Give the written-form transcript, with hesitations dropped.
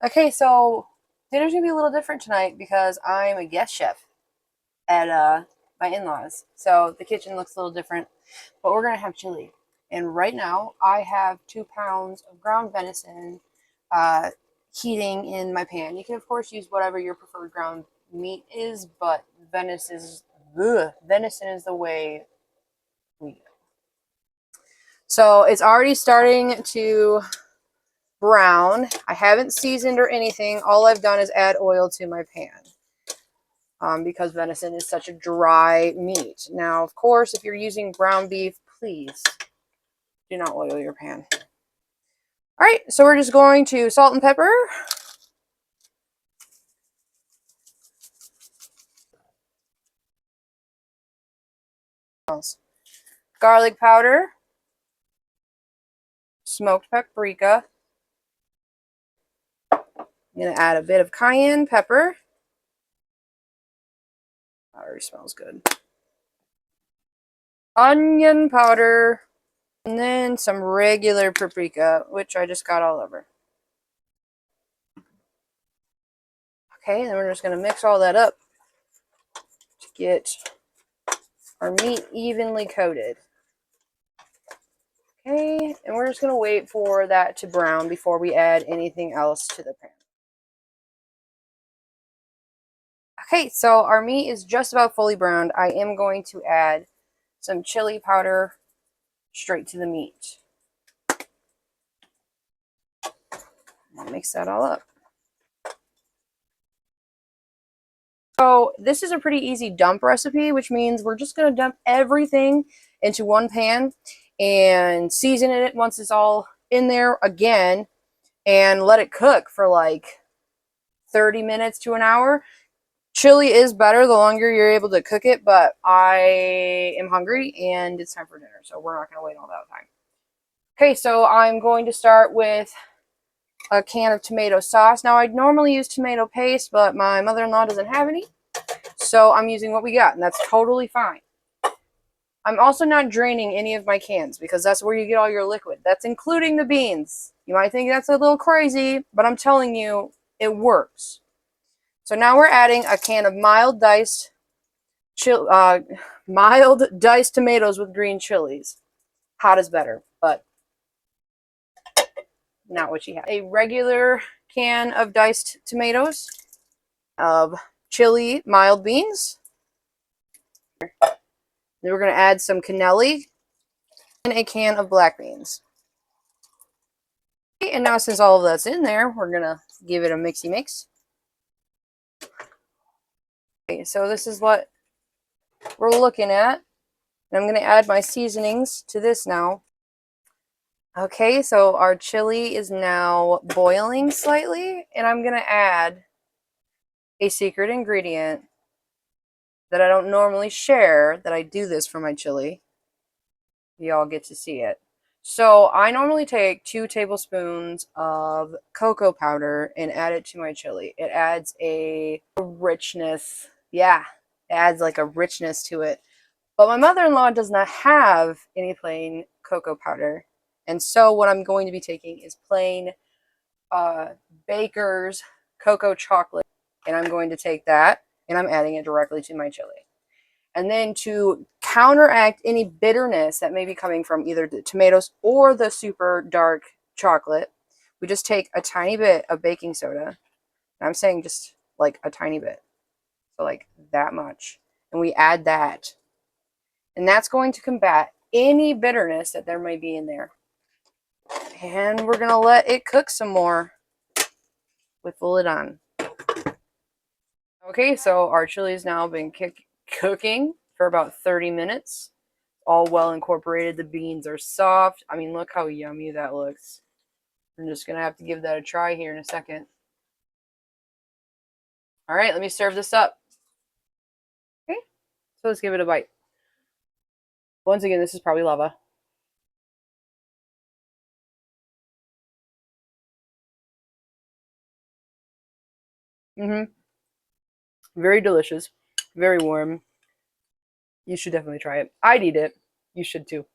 Okay, so dinner's gonna be a little different tonight because I'm a guest chef at my in-laws. So the kitchen looks a little different, but we're gonna have chili. And right now I have 2 pounds of ground venison uh, heating in my pan. You can of course use whatever your preferred ground meat is, but venison is the way we go. So it's already starting to brown. I haven't seasoned or anything. All I've done is add oil to my pan because venison is such a dry meat. Now, of course, if you're using ground beef, please do not oil your pan. All right, so we're just going to salt and pepper. Garlic powder. Smoked paprika. I'm going to add a bit of cayenne pepper. That already smells good. Onion powder. And then some regular paprika, which I just got all over. Okay, then we're just going to mix all that up to get our meat evenly coated. Okay, and we're just going to wait for that to brown before we add anything else to the pan. Okay, so our meat is just about fully browned. I am going to add some chili powder straight to the meat. I'll mix that all up. So this is a pretty easy dump recipe, which means we're just going to dump everything into one pan and season it once it's all in there again and let it cook for like 30 minutes to an hour. Chili is better the longer you're able to cook it, but I am hungry and it's time for dinner, so we're not going to wait all that time. Okay, so I'm going to start with a can of tomato sauce. Now, I'd normally use tomato paste, but my mother-in-law doesn't have any, so I'm using what we got, and that's totally fine. I'm also not draining any of my cans because that's where you get all your liquid. That's including the beans. You might think that's a little crazy, but I'm telling you, it works. So now we're adding a can of mild diced tomatoes with green chilies. Hot is better, but not what you have. A regular can of diced tomatoes, of chili mild beans. Then we're going to add some cannelli and a can of black beans. Okay, and now since all of that's in there, we're going to give it a mixy mix. Okay, so this is what we're looking at. And I'm going to add my seasonings to this now. Okay, so our chili is now boiling slightly, and I'm going to add a secret ingredient that I don't normally share, that I do this for my chili. Y'all get to see it. So I normally take 2 tablespoons of cocoa powder and add it to my chili. It adds a richness. Yeah, it adds like a richness to it. But my mother-in-law does not have any plain cocoa powder. And so what I'm going to be taking is plain Baker's cocoa chocolate. And I'm going to take that and I'm adding it directly to my chili. And then to counteract any bitterness that may be coming from either the tomatoes or the super dark chocolate, we just take a tiny bit of baking soda. And I'm saying just like a tiny bit. So like that much. And we add that. And that's going to combat any bitterness that there may be in there. And we're going to let it cook some more with the lid on. Okay, so our chili has now been cooking for about 30 minutes. All well incorporated. The beans are soft. I mean, look how yummy that looks. I'm just going to have to give that a try here in a second. All right, let me serve this up. Okay, so let's give it a bite. Once again, this is probably lava. Very delicious. Very warm. You should definitely try it. I'd eat it. You should too.